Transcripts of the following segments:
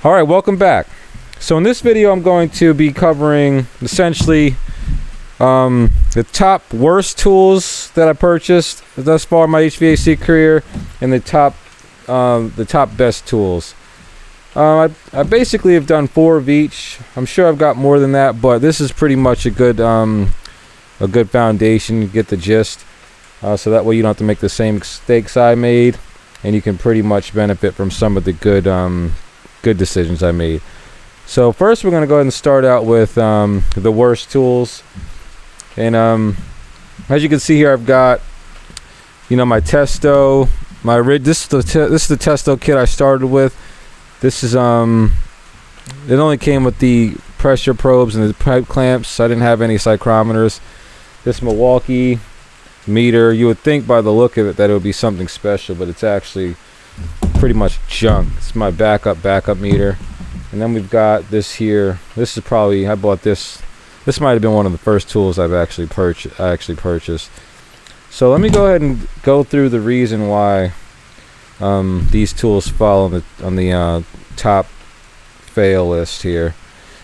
Alright, welcome back. So in this video I'm going to be covering essentially the top worst tools that I purchased thus far in my HVAC career and the top best tools. I basically have done 4 of each. I'm sure I've got more than that, but this is pretty much a good foundation. You get the gist, so that way you don't have to make the same mistakes I made, and you can pretty much benefit from some of the good decisions I made. So first we're going to go ahead and start out with the worst tools. And as you can see here, I've got, my Testo, this is the Testo kit I started with. This is it only came with the pressure probes and the pipe clamps. I didn't have any psychrometers. This Milwaukee meter, you would think by the look of it that it would be something special, but it's actually pretty much junk. It's my backup meter. And then we've got this here. This is probably, I bought this. This might have been one of the first tools I've actually purchased. So let me go ahead and go through the reason why these tools fall on the top fail list here.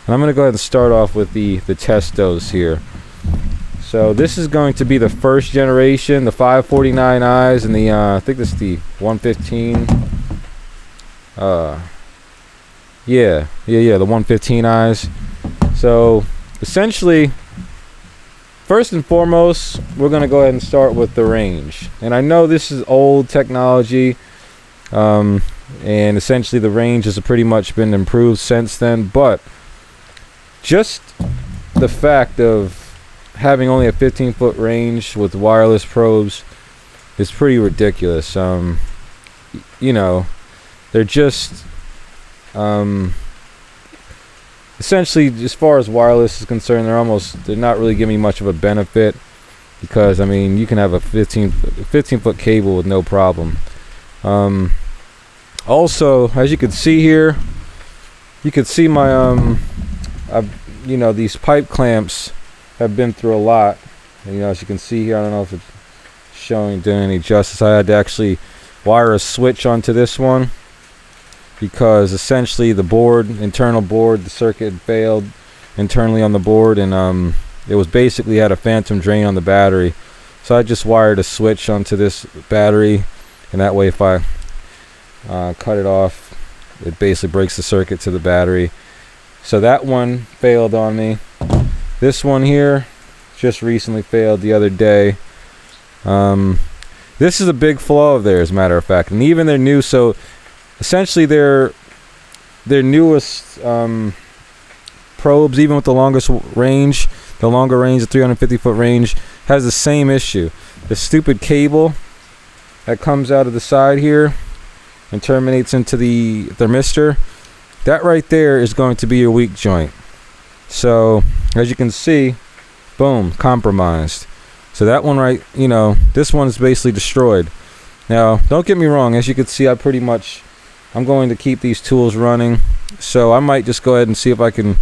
And I'm going to go ahead and start off with the Testos here. So this is going to be the first generation, the 549Is, and the I think this is the 115. The 115Is. So essentially, first and foremost, we're going to go ahead and start with the range. And I know this is old technology, and essentially the range has pretty much been improved since then, but just the fact of having only a 15-foot range with wireless probes is pretty ridiculous. They're just essentially, as far as wireless is concerned, they're not really giving me much of a benefit, because you can have a 15-foot cable with no problem. Also, as you can see here, you can see my these pipe clamps have been through a lot. And, as you can see here, I don't know if it's doing any justice. I had to actually wire a switch onto this one, because essentially the internal board, the circuit failed internally on the board, and it was basically had a phantom drain on the battery. So I just wired a switch onto this battery, and that way if I cut it off, it basically breaks the circuit to the battery. So that one failed on me. This one here just recently failed the other day. This is a big flaw of theirs, as a matter of fact, and even they're new. So essentially their newest probes, even with the longer range, the 350-foot range, has the same issue. The stupid cable that comes out of the side here and terminates into the thermistor, that right there is going to be your weak joint. So as you can see, boom, compromised. So that one this one is basically destroyed. Now, don't get me wrong, as you can see, I'm going to keep these tools running, so I might just go ahead and see if I can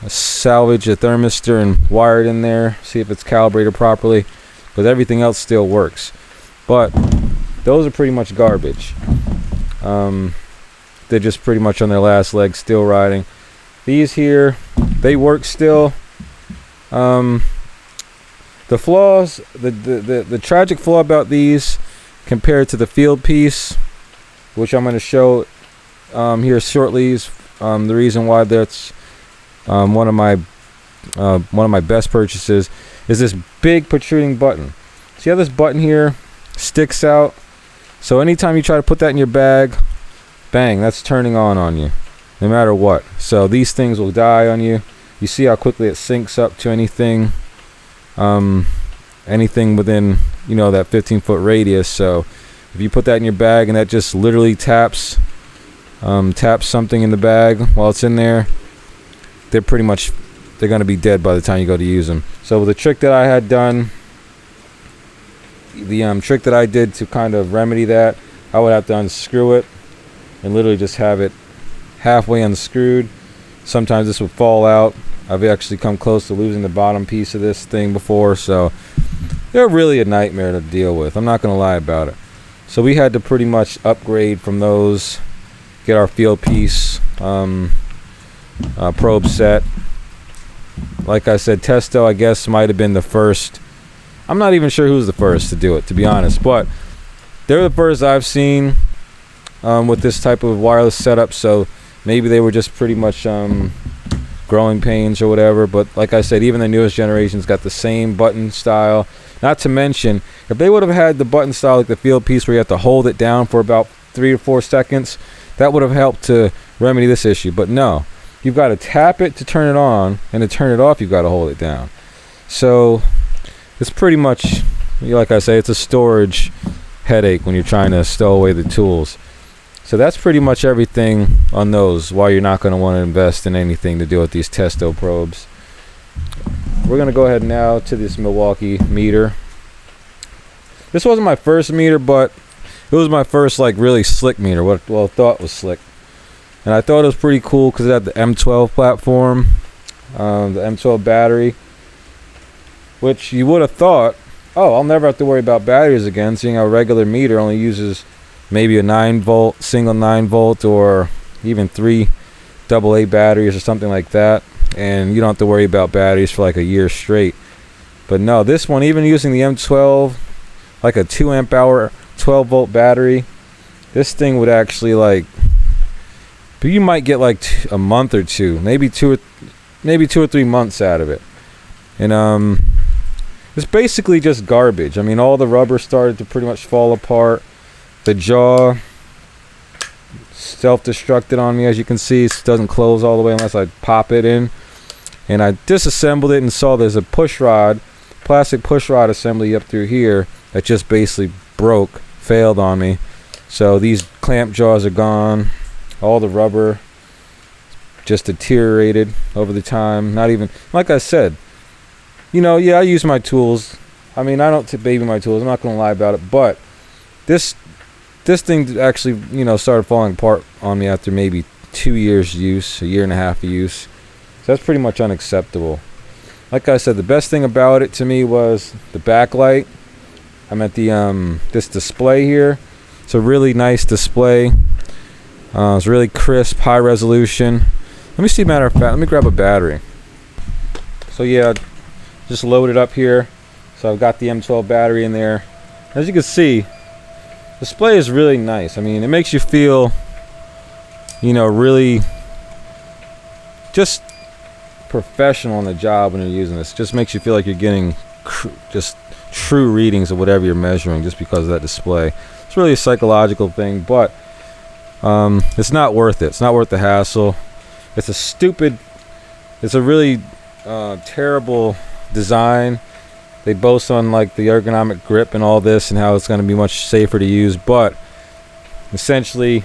salvage a thermistor and wire it in there, see if it's calibrated properly, but everything else still works. But those are pretty much garbage. They're just pretty much on their last leg, still riding. These here, they work still. The flaws, the tragic flaw about these compared to the Fieldpiece, which I'm going to show here shortly, is the reason why that's one of my best purchases, is this big protruding button. See how this button here sticks out? So anytime you try to put that in your bag, bang, that's turning on you, no matter what. So these things will die on you. You see how quickly it syncs up to anything within that 15-foot radius. So if you put that in your bag and that just literally taps something in the bag while it's in there, they're going to be dead by the time you go to use them. So the trick that I had done, the trick that I did to kind of remedy that, I would have to unscrew it and literally just have it halfway unscrewed. Sometimes this would fall out. I've actually come close to losing the bottom piece of this thing before, so they're really a nightmare to deal with. I'm not going to lie about it. So we had to pretty much upgrade from those, get our Fieldpiece probe set. Like I said, Testo, I guess, might have been the first. I'm not even sure who's the first to do it, to be honest, but they're the first I've seen with this type of wireless setup, so maybe they were just pretty much growing pains or whatever. But like I said, even the newest generation's got the same button style. Not to mention, if they would have had the button style like the Fieldpiece where you have to hold it down for about 3 to 4 seconds, that would have helped to remedy this issue. But no, you've got to tap it to turn it on, and to turn it off, you've got to hold it down. So it's pretty much, like I say, it's a storage headache when you're trying to stow away the tools. So that's pretty much everything on those, why you're not going to want to invest in anything to do with these Testo probes. We're going to go ahead now to this Milwaukee meter. This wasn't my first meter, but it was my first like really slick meter, what I thought was slick. And I thought it was pretty cool because it had the M12 platform, the M12 battery, which you would have thought, oh, I'll never have to worry about batteries again, seeing how a regular meter only uses maybe a 9-volt, single 9-volt, or even 3 AA batteries or something like that, and you don't have to worry about batteries for like a year straight. But no, this one, even using the M12, like a 2 amp hour 12-volt battery, this thing would actually like, but you might get like a month or two, maybe 2 or 3 months out of it. And it's basically just garbage. I mean, all the rubber started to pretty much fall apart. The jaw self-destructed on me, as you can see. It doesn't close all the way unless I pop it in. And I disassembled it and saw there's a push rod, plastic push rod assembly up through here that just basically broke, failed on me. So these clamp jaws are gone. All the rubber just deteriorated over the time. Not even, like I said, you know, yeah, I use my tools. I mean, I don't baby my tools. I'm not going to lie about it. But this thing actually, you know, started falling apart on me after maybe 2 years use, a year and a half of use. So that's pretty much unacceptable. Like I said, the best thing about it to me was the backlight. I meant the this display here. It's a really nice display. It's really crisp, high resolution. Let me see, matter of fact, let me grab a battery. So yeah, just load it up here. So I've got the M12 battery in there. As you can see, display is really nice. I mean, it makes you feel, you know, really just professional on the job when you're using this. Just makes you feel like you're getting just true readings of whatever you're measuring just because of that display. It's really a psychological thing, but it's not worth it. It's not worth the hassle. It's a really terrible design. They boast on like the ergonomic grip and all this and how it's going to be much safer to use, but essentially,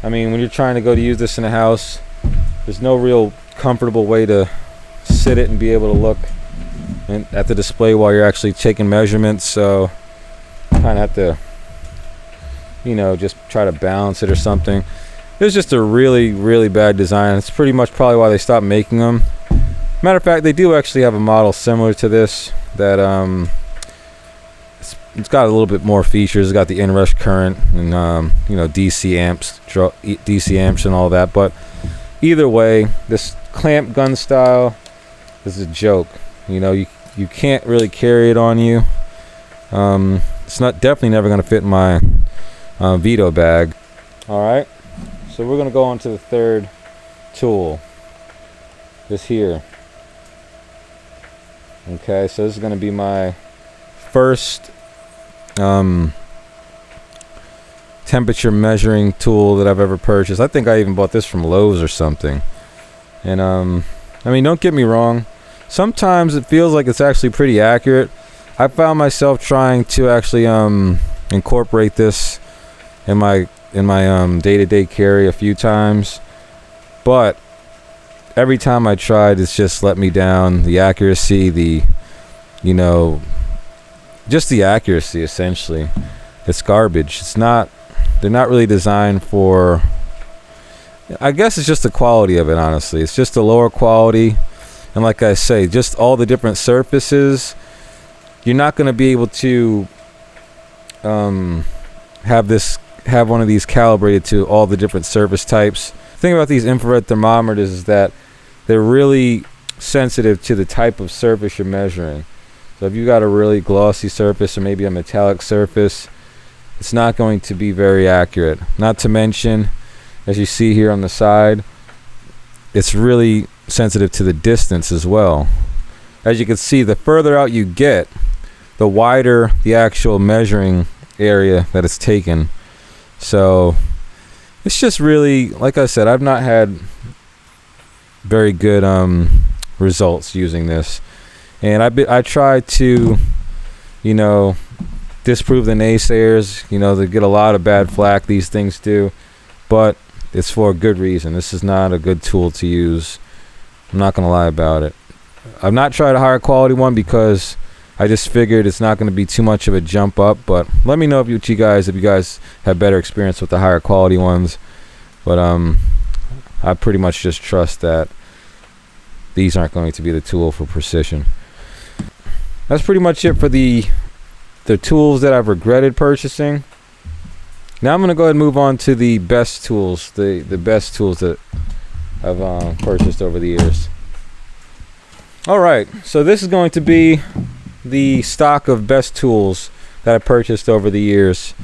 I mean, when you're trying to go to use this in a house, there's no real comfortable way to sit it and be able to look at the display while you're actually taking measurements. So kind of have to, you know, just try to balance it or something. It was just a really, really bad design. It's pretty much probably why they stopped making them. Matter of fact, they do actually have a model similar to this that it's got a little bit more features. It's got the inrush current and you know, DC amps and all that. But either way, this clamp gun style is a joke. You know, you can't really carry it on you. It's definitely never going to fit in my VETO bag. All right, so we're going to go on to the third tool. This here. Okay, so this is going to be my first temperature measuring tool that I've ever purchased. I think I even bought this from Lowe's or something. And I mean, don't get me wrong, sometimes it feels like it's actually pretty accurate. I found myself trying to actually incorporate this in my day-to-day carry a few times, but every time I tried, it's just let me down. The accuracy, you know, just the accuracy, essentially. It's garbage. They're not really designed for, I guess it's just the quality of it, honestly. It's just a lower quality. And like I say, just all the different surfaces, you're not going to be able to have this have one of these calibrated to all the different surface types. The thing about these infrared thermometers is that they're really sensitive to the type of surface you're measuring. So if you got a really glossy surface or maybe a metallic surface, it's not going to be very accurate. Not to mention, as you see here on the side, it's really sensitive to the distance as well. As you can see, the further out you get, the wider the actual measuring area that it's taken. So it's just really, like I said, I've not had very good results using this. And I try to, you know, disprove the naysayers. You know, they get a lot of bad flack, these things do, but it's for a good reason. This is not a good tool to use. I'm not gonna lie about it. I've not tried a higher quality one because I just figured it's not going to be too much of a jump up. But let me know if you guys have better experience with the higher quality ones. But I pretty much just trust that these aren't going to be the tool for precision. That's pretty much it for the tools that I've regretted purchasing. Now I'm going to go ahead and move on to the best tools, the best tools that I've purchased over the years. Alright, so this is going to be the stock of best tools that I purchased over the years.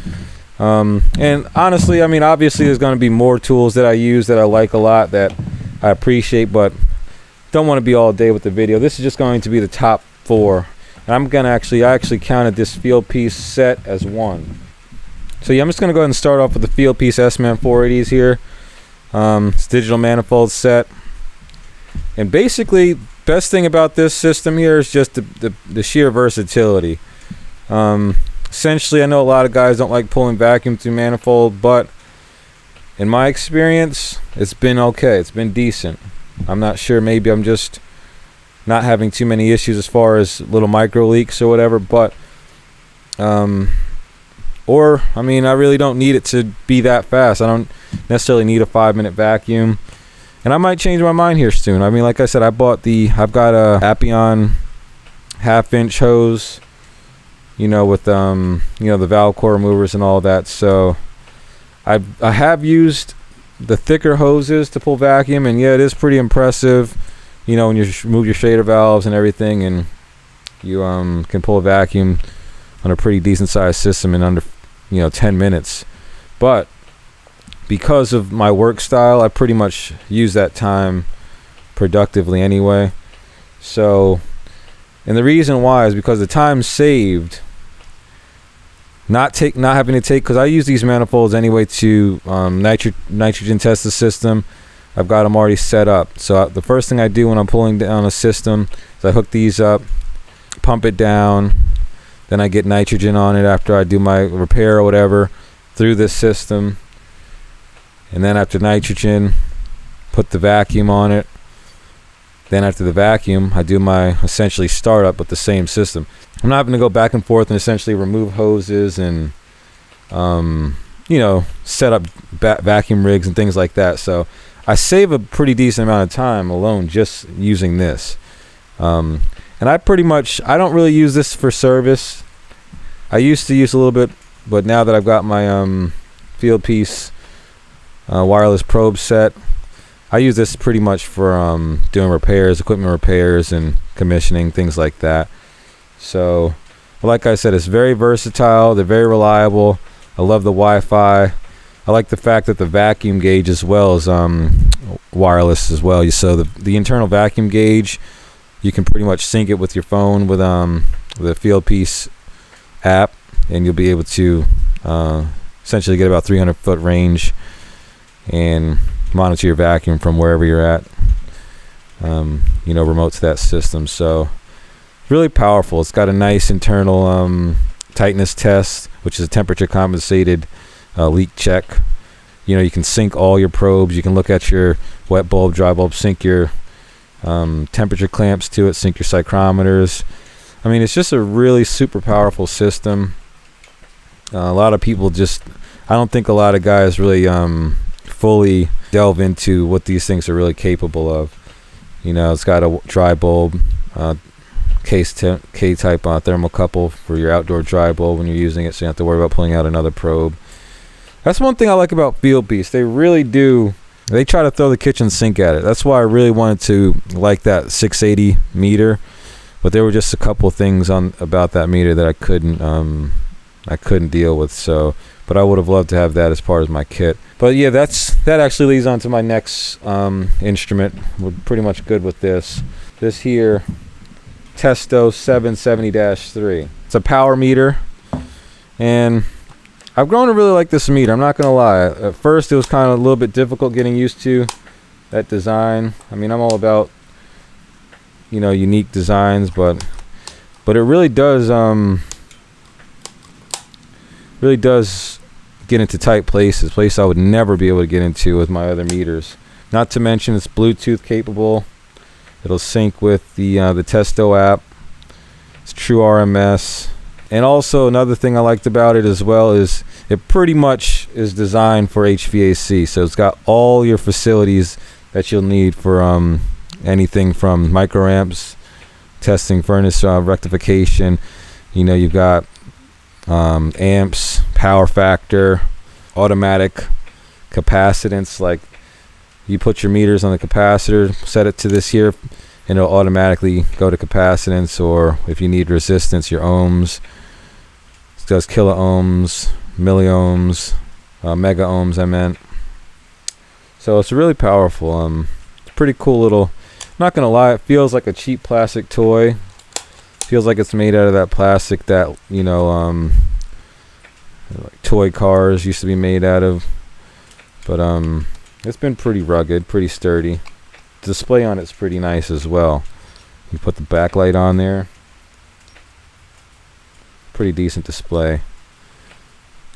And honestly, I mean, obviously there's going to be more tools that I use that I like a lot, that I appreciate, but don't want to be all day with the video. This is just going to be the top 4. And I'm going to I actually counted this Fieldpiece set as one. So yeah, I'm just going to go ahead and start off with the Fieldpiece S-Man 480s here. It's digital manifold set. And basically, best thing about this system here is just the sheer versatility. Essentially, I know a lot of guys don't like pulling vacuum through manifold, but in my experience, it's been okay. It's been decent. I'm not sure. Maybe I'm just not having too many issues as far as little micro leaks or whatever, but or I mean, I really don't need it to be that fast. I don't necessarily need a 5-minute vacuum. And I might change my mind here soon. I mean, like I said, I've got a Appion 1/2-inch hose, you know, with you know, the valve core removers and all that. So I have used the thicker hoses to pull vacuum, and yeah, it is pretty impressive, you know, when you remove your Schrader valves and everything, and you can pull a vacuum on a pretty decent sized system in under, you know, 10 minutes. But because of my work style, I pretty much use that time productively anyway. So, and the reason why is because the time saved, not having to take, because I use these manifolds anyway to nitrogen test the system. I've got them already set up. So the first thing I do when I'm pulling down a system is I hook these up, pump it down, then I get nitrogen on it after I do my repair or whatever through this system. And then after nitrogen, put the vacuum on it. Then after the vacuum, I do my essentially startup with the same system. I'm not having to go back and forth and essentially remove hoses and, you know, set up vacuum rigs and things like that. So I save a pretty decent amount of time alone just using this. And I don't really use this for service. I used to use a little bit, but now that I've got my Fieldpiece wireless probe set, I use this pretty much for doing repairs, equipment repairs and commissioning, things like that. So like I said, it's very versatile. They're very reliable. I love the Wi-Fi. I like the fact that the vacuum gauge as well is wireless as well. So the internal vacuum gauge, you can pretty much sync it with your phone with the Fieldpiece app, and you'll be able to essentially get about 300-foot range and monitor your vacuum from wherever you're at, you know, remote to that system. So really powerful. It's got a nice internal tightness test, which is a temperature compensated leak check. You know, you can sync all your probes. You can look at your wet bulb, dry bulb, sync your temperature clamps to it, sync your psychrometers. I mean, it's just a really super powerful system. A lot of people I don't think a lot of guys really fully delve into what these things are really capable of. You know, it's got a dry bulb, K-type thermocouple for your outdoor dry bulb when you're using it, so you don't have to worry about pulling out another probe. That's one thing I like about Fieldpiece. They really do. They try to throw the kitchen sink at it. That's why I really wanted to like that 680 meter. But there were just a couple things about that meter that I couldn't deal with. So, but I would have loved to have that as part of my kit. But yeah, that actually leads on to my next instrument. We're pretty much good with this. This here, Testo 770-3. It's a power meter, and I've grown to really like this meter. I'm not gonna lie. At first, it was kind of a little bit difficult getting used to that design. I mean, I'm all about, you know, unique designs, but it really does get into tight places I would never be able to get into with my other meters. Not to mention it's Bluetooth capable. It'll sync with the Testo app. It's true RMS. And also another thing I liked about it as well is it pretty much is designed for HVAC. So it's got all your facilities that you'll need for anything from microamps, testing furnace rectification. You know, you've got amps, power factor, automatic capacitance. Like you put your meters on the capacitor, set it to this here, and it'll automatically go to capacitance, or if you need resistance, your ohms. It does kilo ohms, milliohms, mega ohms I meant. So it's really powerful. It's pretty cool little, I'm not gonna lie, it feels like a cheap plastic toy. Feels like it's made out of that plastic that, you know, like toy cars used to be made out of. But it's been pretty rugged, pretty sturdy. The display on it's pretty nice as well. You put the backlight on there. Pretty decent display.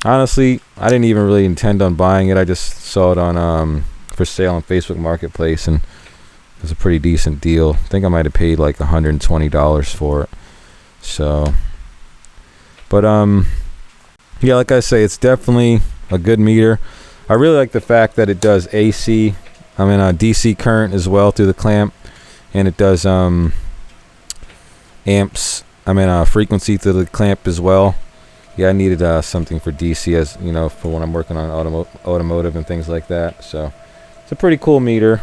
Honestly, I didn't even really intend on buying it. I just saw it on for sale on Facebook Marketplace, and it was a pretty decent deal. I think I might have paid like $120 for it. So, but yeah, like I say, it's definitely a good meter. I really like the fact that it does AC, DC current as well through the clamp, and it does amps, frequency through the clamp as well. Yeah, I needed something for DC, as you know, for when I'm working on automotive and things like that. So it's a pretty cool meter,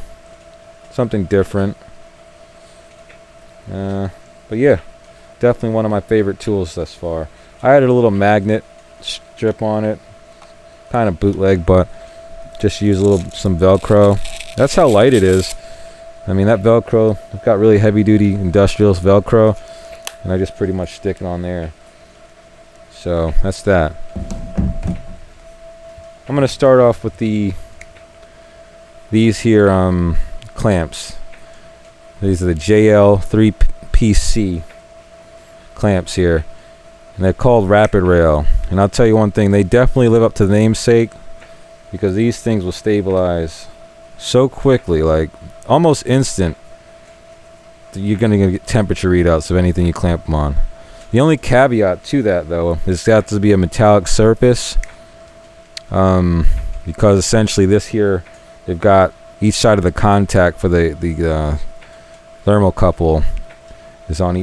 something different. But yeah, definitely one of my favorite tools thus far. I added a little magnet strip on it, kind of bootleg, but just use some Velcro. That's how light it is. I mean, that Velcro, I've got really heavy duty industrials Velcro, and I just pretty much stick it on there. So that's that. I'm gonna start off with these here clamps. These are the JL3PC clamps here, and they're called Rapid Rail. And I'll tell you one thing, they definitely live up to the namesake, because these things will stabilize so quickly, like almost instant. You're gonna get temperature readouts of anything you clamp them on. The only caveat to that, though, is it's got to be a metallic surface, because essentially this here, they've got each side of the contact for the thermocouple is on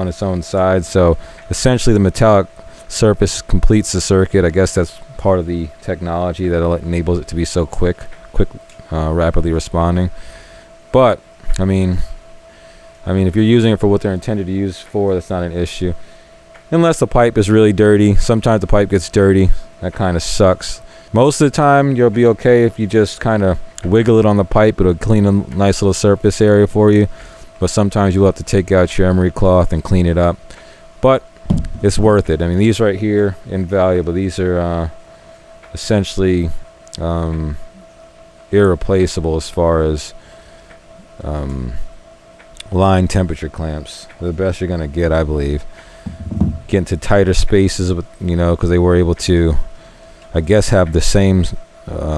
its own side. So essentially, the metallic surface completes the circuit. I guess that's part of the technology that enables it to be so quick, rapidly responding. But I mean, if you're using it for what they're intended to use for, that's not an issue. Unless the pipe is really dirty. Sometimes the pipe gets dirty. That kind of sucks. Most of the time, you'll be okay if you just kind of wiggle it on the pipe. It'll clean a nice little surface area for you. But sometimes you'll have to take out your emery cloth and clean it up. But it's worth it. I mean, these right here, invaluable. These are essentially irreplaceable as far as line temperature clamps. They're the best you're gonna get, I believe. Get into tighter spaces, because they were able to, I guess, have the same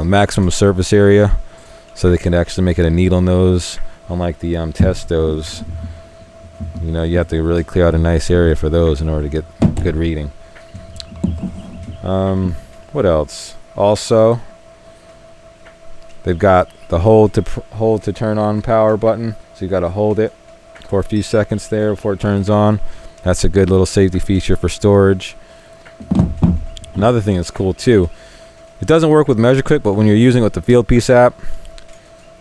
maximum surface area, so they can actually make it a needle nose. Unlike the Testos, you have to really clear out a nice area for those in order to get good reading. What else? Also, they've got the hold to turn on power button, so you got to hold it for a few seconds there before it turns on. That's a good little safety feature for storage. Another thing that's cool too, It doesn't work with MeasureQuick, but when you're using it with the Fieldpiece app,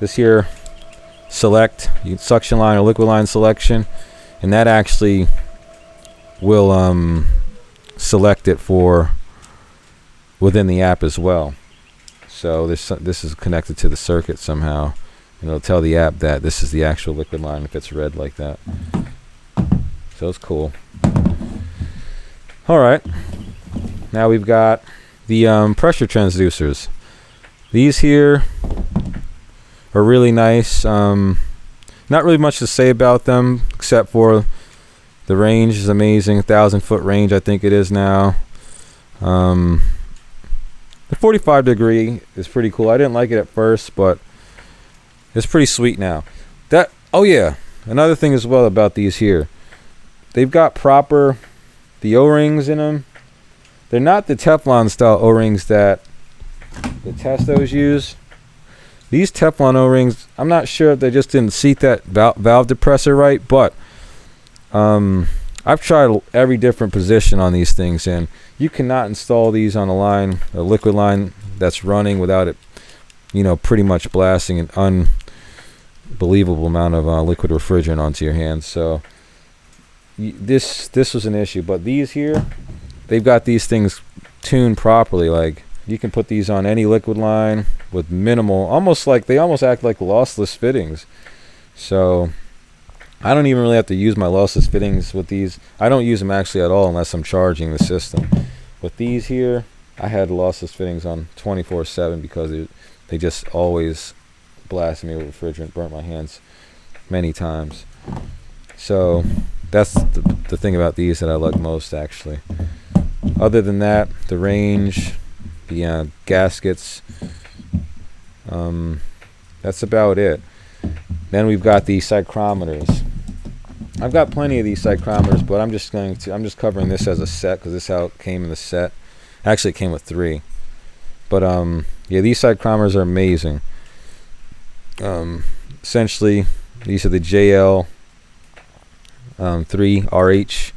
this here select suction line or liquid line selection, and that actually will select it for within the app as well. So this is connected to the circuit somehow, and it'll tell the app that this is the actual liquid line if it's red like that. So it's cool. All right, now we've got the pressure transducers. These here are really nice. Not really much to say about them except for the range is amazing. 1,000-foot range, I think it is now. The 45 degree is pretty cool. I didn't like it at first, but it's pretty sweet now. Oh yeah, another thing as well about these here. They've got the O-rings in them. They're not the Teflon style O-rings that the Testos use. These Teflon O-rings, I'm not sure if they just didn't seat that valve depressor right, but I've tried every different position on these things, and you cannot install these on a liquid line that's running without it, pretty much blasting an unbelievable amount of liquid refrigerant onto your hands. So this was an issue, but these here, they've got these things tuned properly. Like, you can put these on any liquid line with minimal, they almost act like lossless fittings. So I don't even really have to use my lossless fittings with these. I don't use them actually at all unless I'm charging the system. With these here, I had lossless fittings on 24/7 because they just always blasted me with refrigerant, burnt my hands many times. So that's the thing about these that I like most, actually. Other than that, the range, the gaskets, that's about it. Then we've got the psychrometers. I've got plenty of these psychrometers, but I'm just covering this as a set because this is how it came in the set. Actually, it came with 3. But yeah, these psychrometers are amazing. Essentially, these are the JL3RH,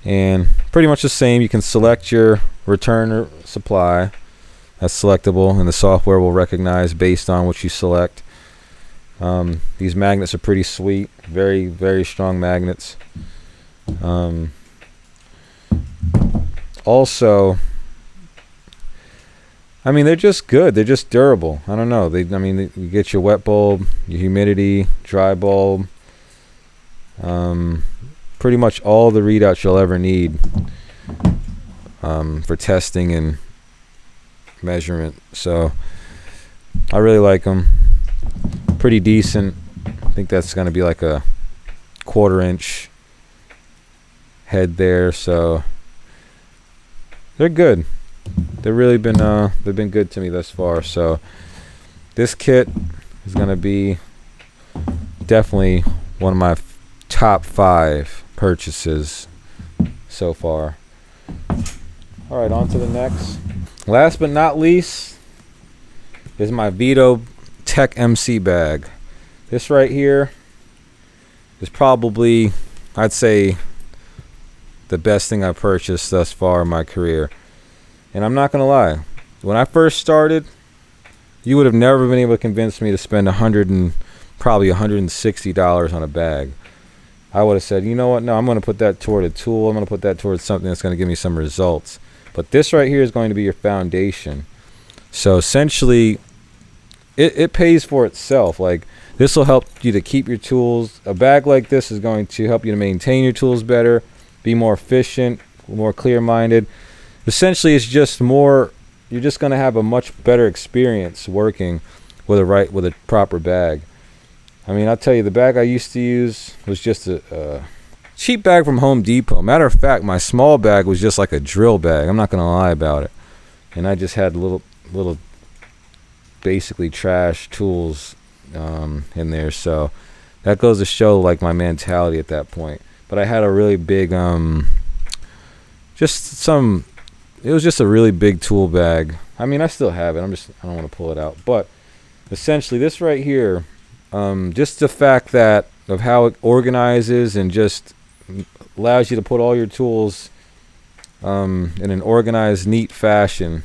and pretty much the same. You can select your return supply. That's selectable, and the software will recognize based on what you select. These magnets are pretty sweet, very, very strong magnets. Also, I mean, they're just good. They're just durable. I don't know. You get your wet bulb, your humidity, dry bulb, pretty much all the readouts you'll ever need for testing and measurement. So I really like them. Pretty decent. I think that's going to be like a 1/4 inch head there. So they're good. They've been good to me thus far. So this kit is going to be definitely one of my top 5 purchases so far. All right, on to the next. Last but not least is my Vatti Tech MC Bag. This right here is probably, I'd say, the best thing I've purchased thus far in my career. And I'm not gonna lie, when I first started, you would have never been able to convince me to spend probably $160 on a bag. I would have said, you know what, no, I'm gonna put that toward a tool. I'm gonna put that towards something that's gonna give me some results. But this right here is going to be your foundation. So essentially, it pays for itself. Like, this will help you to keep your tools. A bag like this is going to help you to maintain your tools better, be more efficient, more clear-minded. Essentially, it's just more, you're just going to have a much better experience working with a proper bag. I mean, I'll tell you, the bag I used to use was just a cheap bag from Home Depot. Matter of fact, my small bag was just like a drill bag. I'm not going to lie about it. And I just had little basically trash tools in there. So that goes to show like my mentality at that point. But I had a really big it was just a really big tool bag. I mean, I still have it. I don't want to pull it out. But essentially, this right here, just the fact of how it organizes and just allows you to put all your tools in an organized, neat fashion.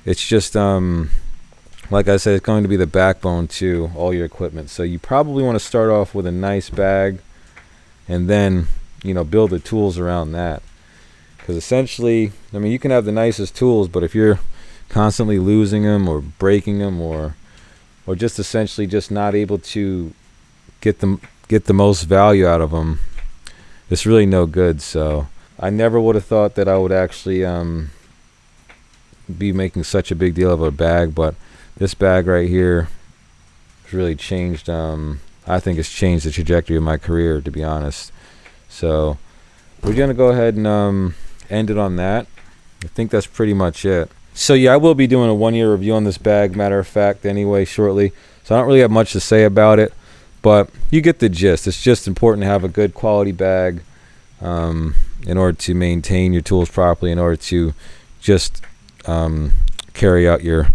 it's just like I said, it's going to be the backbone to all your equipment. So you probably want to start off with a nice bag, and then, you know, build the tools around that. Because essentially, I mean, you can have the nicest tools, but if you're constantly losing them or breaking them, or just essentially just not able to get the most value out of them, it's really no good. So I never would have thought that I would actually be making such a big deal of a bag, but this bag right here has really changed. I think it's changed the trajectory of my career, to be honest. So we're gonna go ahead and end it on that. I think that's pretty much it. So yeah, I will be doing a 1-year review on this bag, matter of fact, anyway, shortly. So I don't really have much to say about it, but you get the gist. It's just important to have a good quality bag in order to maintain your tools properly, in order to just carry out your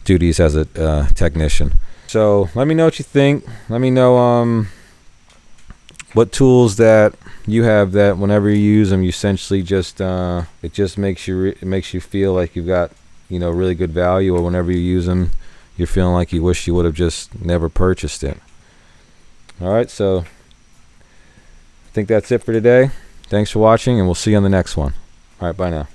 duties as a technician. So let me know what you think. Let me know what tools that you have that whenever you use them, you essentially just it just makes you feel like you've got, you know, really good value, or whenever you use them, you're feeling like you wish you would have just never purchased it. All right, so I think that's it for today. Thanks for watching, and we'll see you on the next one. All right, bye now.